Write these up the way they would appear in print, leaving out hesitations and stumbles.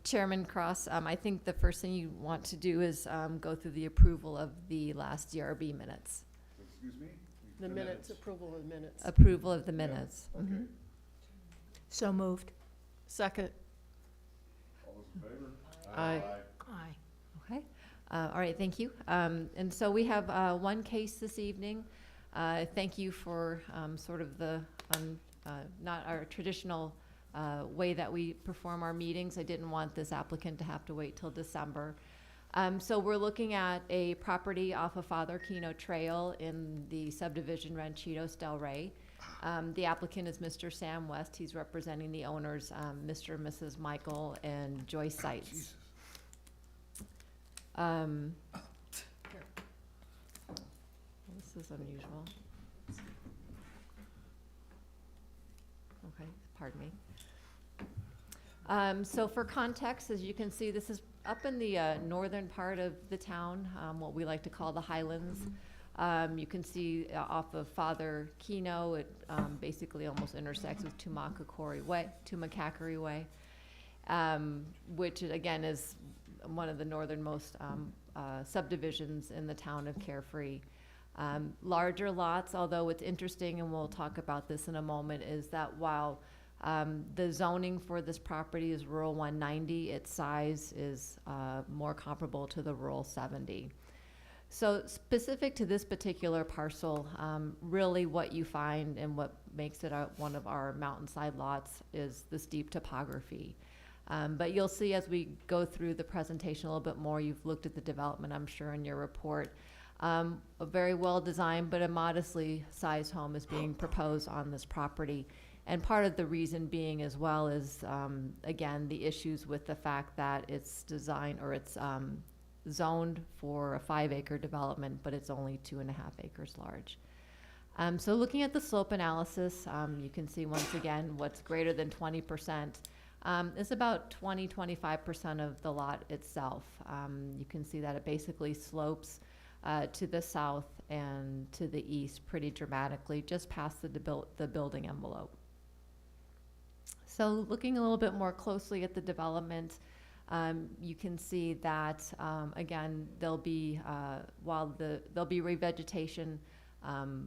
Chairman Cross, I think the first thing you want to do is go through the approval of the last DRB minutes. Excuse me? The minutes, approval of the minutes. Approval of the minutes. Okay. Mhm. So moved. Second. All those in favor? Aye. Aye. Okay. All right, thank you. And so we have one case this evening. Thank you for sort of the, not our traditional way that we perform our meetings. I didn't want this applicant to have to wait till December. So we're looking at a property off of Father Keno Trail in the subdivision Ranchitos Del Rey. The applicant is Mr. Sam West. He's representing the owners, Mr. and Mrs. Michael and Joyce Seitz. Jesus. This is unusual. Okay, pardon me. So for context, as you can see, this is up in the northern part of the town, what we like to call the Highlands. You can see off of Father Keno, it basically almost intersects with Tumakakori Way, Tumakakari Way, which again is one of the northernmost subdivisions in the town of Carefree. Larger lots, although what's interesting, and we'll talk about this in a moment, is that while the zoning for this property is rural 190, its size is more comparable to the rural 70. So specific to this particular parcel, really what you find and what makes it one of our mountainside lots is the steep topography. But you'll see as we go through the presentation a little bit more, you've looked at the development, I'm sure, in your report. A very well-designed but a modestly sized home is being proposed on this property. And part of the reason being as well is, again, the issues with the fact that it's designed or it's zoned for a 5-acre development, but it's only 2.5 acres large. So looking at the slope analysis, you can see once again what's greater than 20% is about 20–25% of the lot itself. You can see that it basically slopes to the south and to the east pretty dramatically, just past the building envelope. So looking a little bit more closely at the development, you can see that, again, there'll be, there'll be revegetation,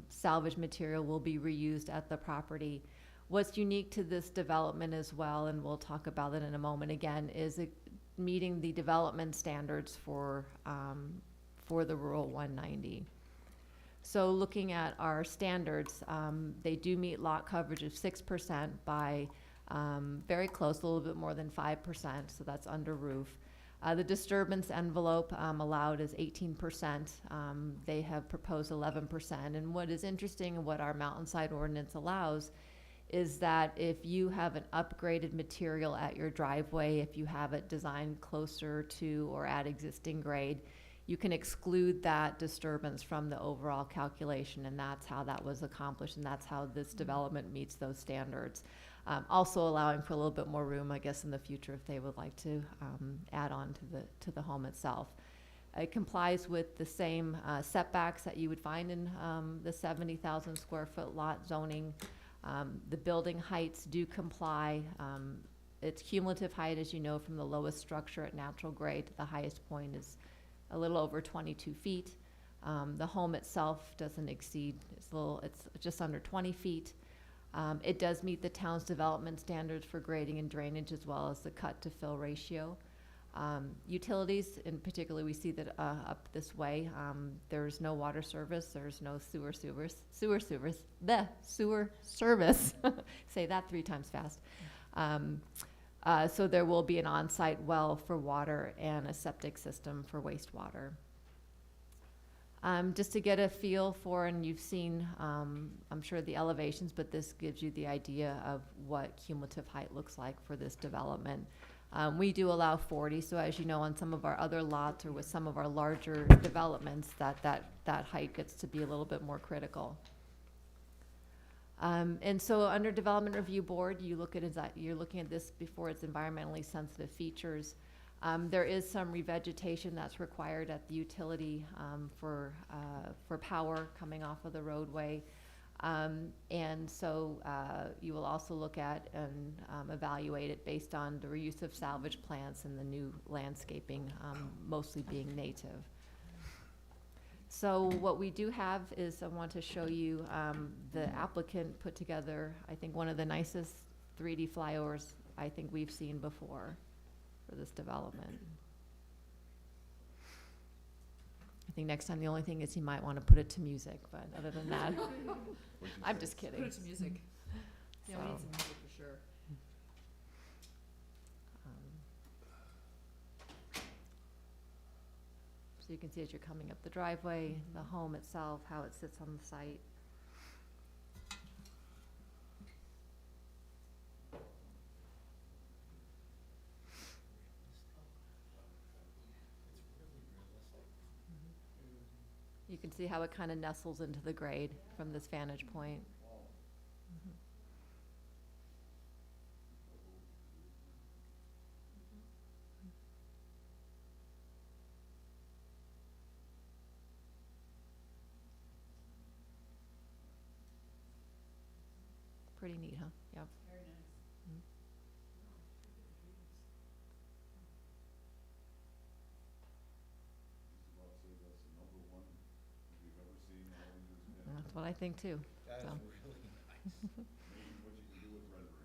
salvage material will be reused at the property. What's unique to this development as well, and we'll talk about it in a moment again, is meeting the development standards for the rural 190. So looking at our standards, they do meet lot coverage of 6% by very close, a little bit more than 5%, so that's under roof. The disturbance envelope allowed is 18%. They have proposed 11%. And what is interesting and what our mountainside ordinance allows is that if you have an upgraded material at your driveway, if you have it designed closer to or at existing grade, you can exclude that disturbance from the overall calculation, and that's how that was accomplished, and that's how this development meets those standards. Also allowing for a little bit more room, I guess, in the future if they would like to add on to the home itself. It complies with the same setbacks that you would find in the 70,000 square foot lot zoning. The building heights do comply. Its cumulative height, as you know, from the lowest structure at natural grade to the highest point is a little over 22 feet. The home itself doesn't exceed, it's just under 20 feet. It does meet the town's development standards for grading and drainage, as well as the cut to fill ratio. Utilities, in particular, we see that up this way, there's no water service, there's no sewer service, say that 3 times fast. So there will be an on-site well for water and a septic system for wastewater. Just to get a feel for, and you've seen, I'm sure, the elevations, but this gives you the idea of what cumulative height looks like for this development. We do allow 40, so as you know, on some of our other lots or with some of our larger developments, that height gets to be a little bit more critical. And so under Development Review Board, you're looking at this before its environmentally sensitive features. There is some revegetation that's required at the utility for power coming off of the roadway. And so you will also look at and evaluate it based on the reuse of salvage plants and the new landscaping, mostly being native. So what we do have is I want to show you the applicant put together, I think, one of the nicest 3D flyovers I think we've seen before for this development. I think next time the only thing is he might want to put it to music, but other than that, I'm just kidding. Put it to music. Yeah, we So, need some music for sure. So you can see as you're coming up the driveway, the home itself, how it sits on the site. You can see how it kind of nestles into the grade from this vantage point. Mhm. Pretty neat, huh? Yep. Very nice. Just about say that's the number one we've ever seen in all these years. That's what I think too. That is So. really nice. Amazing what you can do with renderings.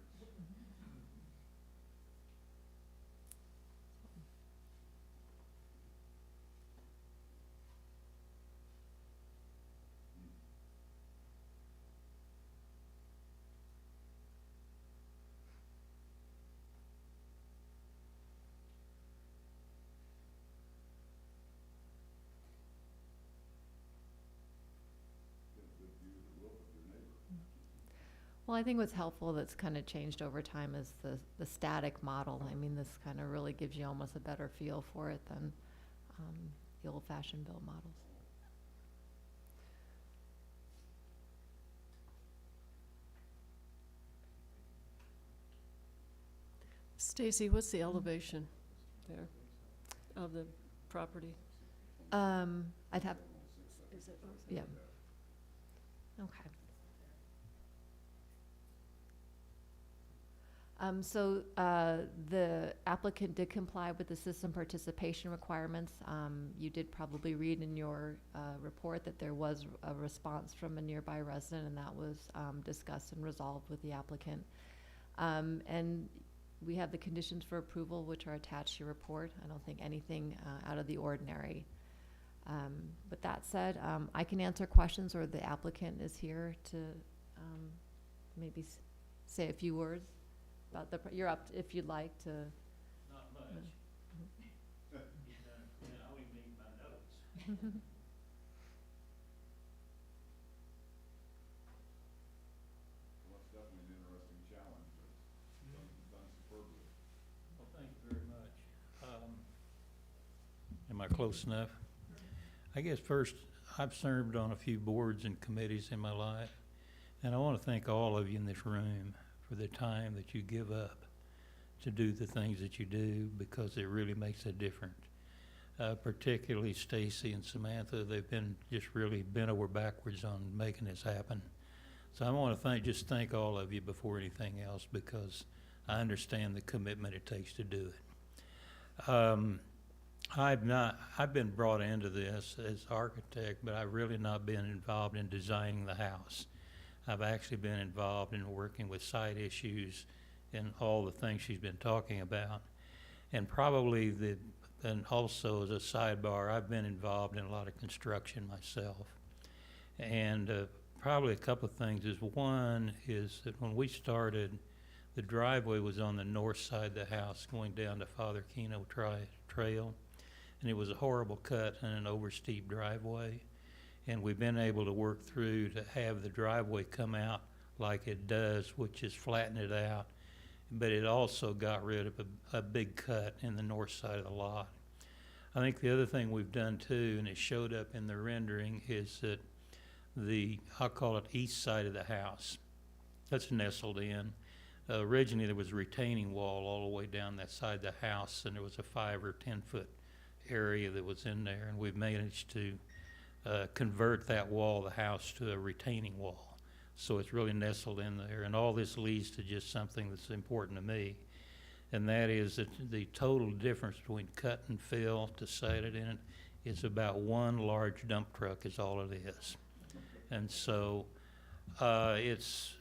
Get a good view of the roof of your neighbor. Well, I think what's helpful that's kind of changed over time is the static model. I mean, this kind of really gives you almost a better feel for it than the old-fashioned build models. Stacy, what's the elevation there of the property? I'd have, Is it? yeah. Okay. So the applicant did comply with the system participation requirements. You did probably read in your report that there was a response from a nearby resident, and that was discussed and resolved with the applicant. And we have the conditions for approval, which are attached to your report. I don't think anything out of the ordinary. With that said, I can answer questions, or the applicant is here to maybe say a few words about the, you're up if you'd like to. Not much. You know, I only need my notes. Well, that's definitely an interesting challenge, but done superbly. Well, thank you very much. Am I close enough? I guess first, I've served on a few boards and committees in my life, and I want to thank all of you in this room for the time that you give up to do the things that you do, because it really makes a difference. Particularly Stacy and Samantha, they've been just really bent over backwards on making this happen. So I want to thank all of you before anything else, because I understand the commitment it takes to do it. I've been brought into this as architect, but I've really not been involved in designing the house. I've actually been involved in working with site issues and all the things she's been talking about. And probably and also as a sidebar, I've been involved in a lot of construction myself. And probably a couple of things is, one is that when we started, the driveway was on the north side of the house going down to Father Keno Trail. And it was a horrible cut and an oversteep driveway. And we've been able to work through to have the driveway come out like it does, which is flatten it out. But it also got rid of a big cut in the north side of the lot. I think the other thing we've done too, and it showed up in the rendering, is that I'll call it east side of the house, that's nestled in. Originally there was a retaining wall all the way down that side of the house, and there was a 5 or 10 foot area that was in there, and we've managed to convert that wall of the house to a retaining wall. So it's really nestled in there, and all this leads to just something that's important to me. And that is that the total difference between cut and fill to set it in, it's about one large dump truck is all it is. And so, it's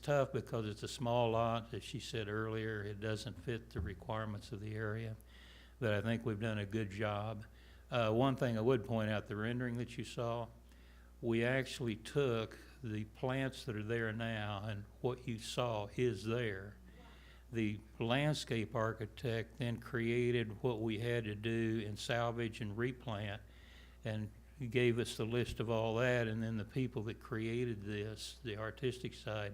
tough because it's a small lot, as she said earlier, it doesn't fit the requirements of the area, but I think we've done a good job. One thing I would point out, the rendering that you saw, we actually took the plants that are there now, and what you saw is there. The landscape architect then created what we had to do in salvage and replant, and he gave us the list of all that, and then the people that created this, the artistic side,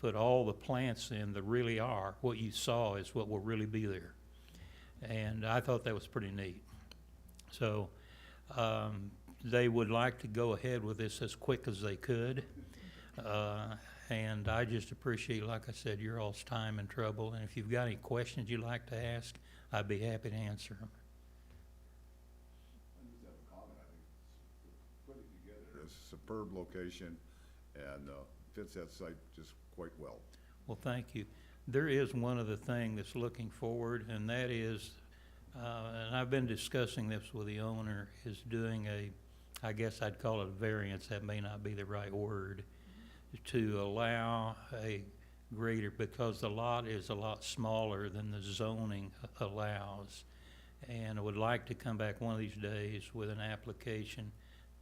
put all the plants in that really are. What you saw is what will really be there. And I thought that was pretty neat. So they would like to go ahead with this as quick as they could. And I just appreciate, like I said, your all's time and trouble. And if you've got any questions you'd like to ask, I'd be happy to answer them. I just have a comment, I think put it together, it's a superb location and fits that site just quite well. Well, thank you. There is one other thing that's looking forward, and that is, and I've been discussing this with the owner, is doing I guess I'd call it a variance, that may not be the right word, to allow a greater, because the lot is a lot smaller than the zoning allows. And I would like to come back one of these days with an application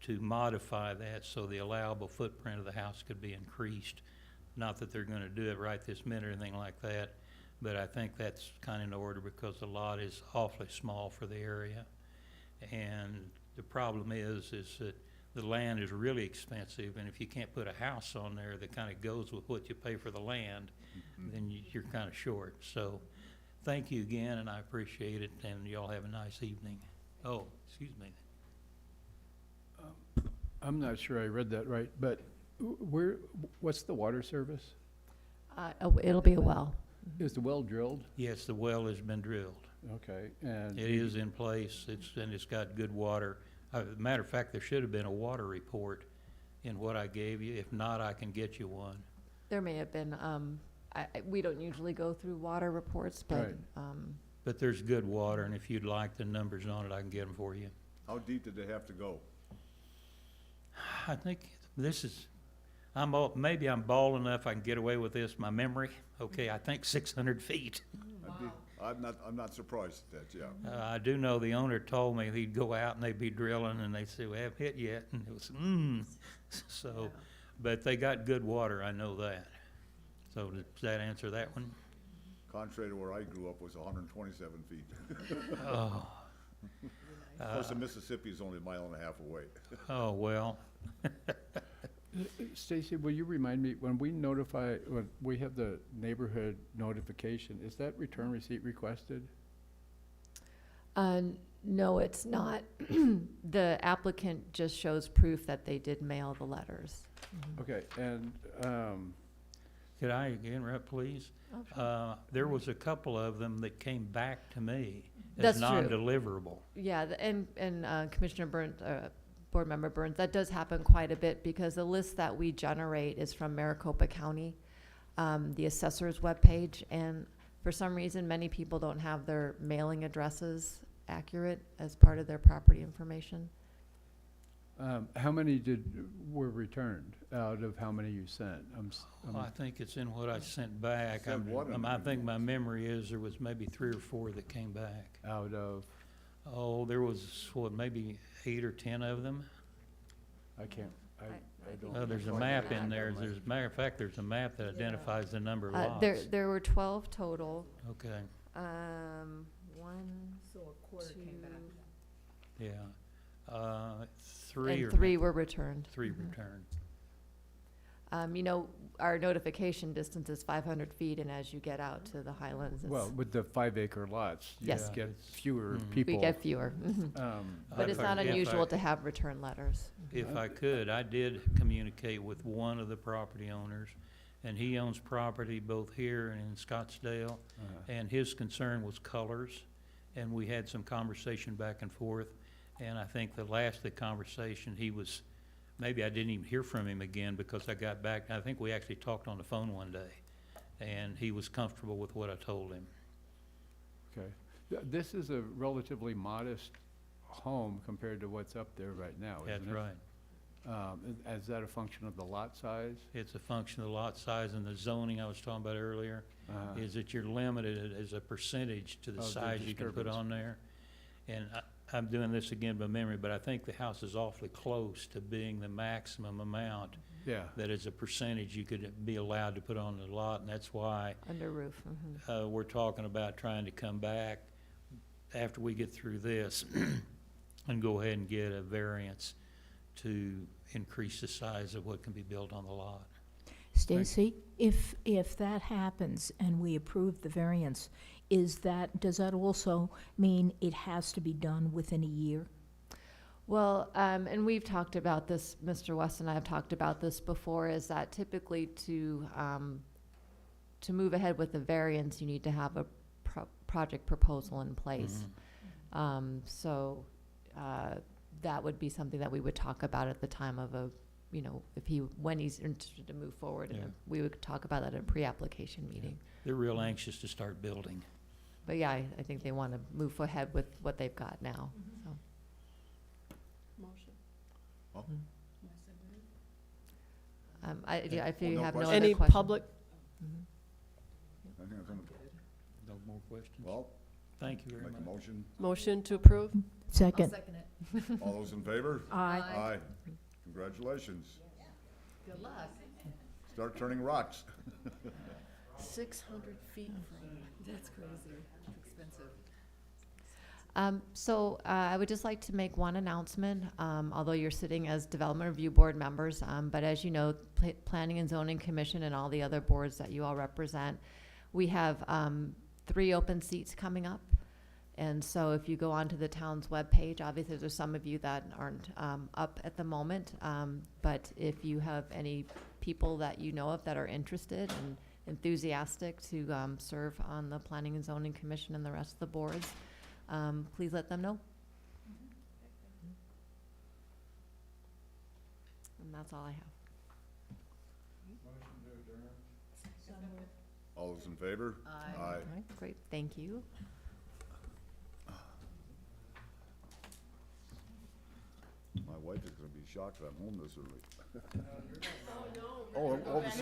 to modify that so the allowable footprint of the house could be increased. Not that they're gonna do it right this minute or anything like that, but I think that's kind of in order because the lot is awfully small for the area. And the problem is that the land is really expensive, and if you can't put a house on there that kind of goes with what you pay for the land, then you're kind of short. So, thank you again, and I appreciate it, and y'all have a nice evening. Oh, excuse me. I'm not sure I read that right, but what's the water service? It'll be a well. Is the well drilled? Yes, the well has been drilled. Okay, and. It is in place, and it's got good water. Matter of fact, there should have been a water report in what I gave you. If not, I can get you one. There may have been, we don't usually go through water reports, but, Right. But there's good water, and if you'd like the numbers on it, I can get them for you. How deep did they have to go? I think this is, maybe I'm bald enough I can get away with this, my memory. Okay, I think 600 feet. I'm not surprised at that, yeah. I do know the owner told me he'd go out and they'd be drilling, and they'd say, we haven't hit yet, and it was, So, but they got good water, I know that. So does that answer that one? Contrary to where I grew up was 127 feet. Oh. Of course, the Mississippi is only a mile and a half away. Oh, well. Stacy, will you remind me, when we have the neighborhood notification, is that return receipt requested? no, it's not. The applicant just shows proof that they did mail the letters. Okay, and, Could I interrupt, please? There was a couple of them that came back to me as That's true. non-deliverable. Yeah, and Commissioner Burns, Board Member Burns, that does happen quite a bit because the list that we generate is from Maricopa County, the assessor's webpage, and for some reason, many people don't have their mailing addresses accurate as part of their property information. how many were returned out of how many you sent? I think it's in what I sent back. Sent what in I the think my memory is there was maybe 3 or 4 that came back. Out of, Oh, there was, maybe 8 or 10 of them? I can't, I don't. Oh, there's a map in there. Matter of fact, there's a map that identifies the number of lots. There were 12 total. Okay, One, So a quarter came back. yeah. 3 or. and 3 were returned. 3 returned. Our notification distance is 500 feet, and as you get out to the highlands, Well, with the 5-acre lots, you Yes. get fewer Mhm. people. we get fewer. But it's not If I- unusual to have return letters. If I could, I did communicate with one of the property owners, and he owns property both here and in Scottsdale, and his concern was colors, and we had some conversation back and forth, and I think the last of the conversation, he was maybe I didn't even hear from him again because I got back. I think we actually talked on the phone one day, and he was comfortable with what I told him. Okay. This is a relatively modest home compared to what's up there right now, isn't it? That's right. Is that a function of the lot size? It's a function of the lot size and the zoning I was talking about earlier, is that you're limited as a percentage to the Of the size you can put disturbance. on there. And I'm doing this again by memory, but I think the house is awfully close to being the maximum amount Yeah. that is a percentage you could be allowed to put on the lot, and that's why Under roof, mhm. we're talking about trying to come back after we get through this and go ahead and get a variance to increase the size of what can be built on the lot. Stacy, if that happens and we approve the variance, does that also mean it has to be done within a year? Well, and we've talked about this, Mr. West and I have talked about this before, is that typically to move ahead with the variance, you need to have a project proposal in place. So that would be something that we would talk about at the time of when he's interested to move forward. Yeah. And we would talk about that at a pre-application meeting. They're real anxious to start building. But yeah, I think they want to move ahead with what they've got now, so. Motion. Oh, If you no have no questions? other Any questions. public, I think I'm No more questions? well, Thank you very make a much. motion. motion to approve? I'll Second. second it. All those in favor? Aye. Aye. Congratulations. Good luck. Start turning rocks. 600 feet from. That's crazy. Expensive. So I would just like to make one announcement, although you're sitting as Development Review Board members, but as you know, Planning and Zoning Commission and all the other boards that you all represent, we have 3 open seats coming up. And so if you go onto the town's webpage, obviously there's some of you that aren't up at the moment, but if you have any people that you know of that are interested and enthusiastic to serve on the Planning and Zoning Commission and the rest of the boards, please let them know. And that's all I have. All those in favor? Aye. All right, great, thank you. My wife is gonna be shocked that I'm home this early. Oh, no. Oh, all of a